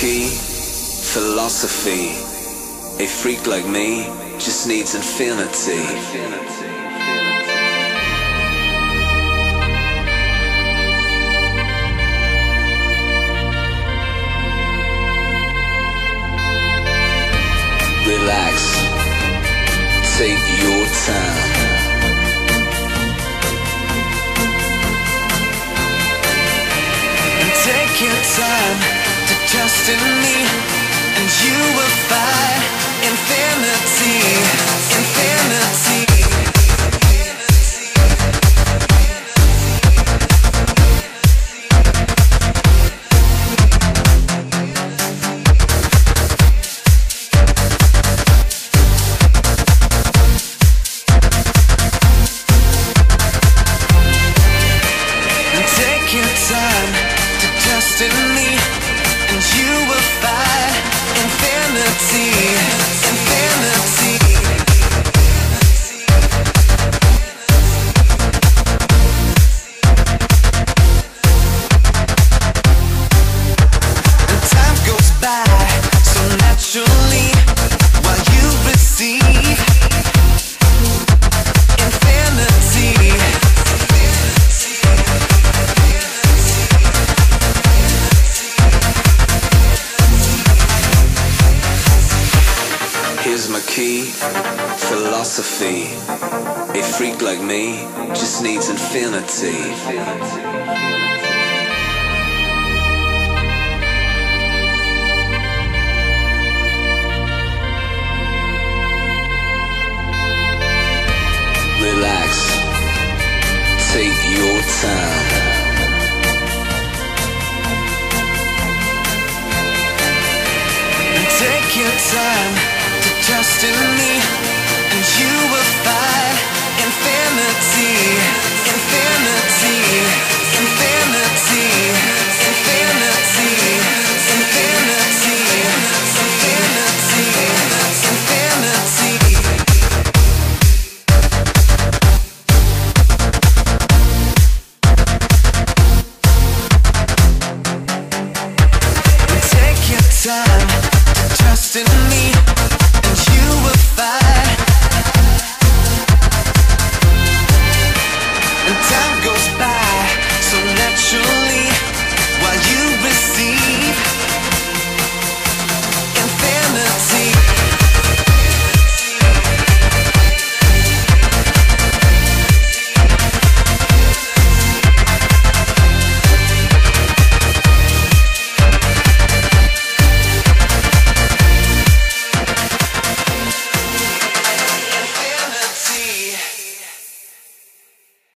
key, philosophy. A freak like me just needs infinity. Relax, take your time. Take your time to trust in me, and you will find infinity, infinity. Take your time to trust in me, and you will find infinity, infinity. And time goes by so naturally while you receive infinity. Here's my key, philosophy. A freak like me just needs infinity. Relax, take your time. Take your time to trust in me, and you will find infinity, infinity, infinity, infinity, infinity, infinity, infinity. Take your time to trust in me,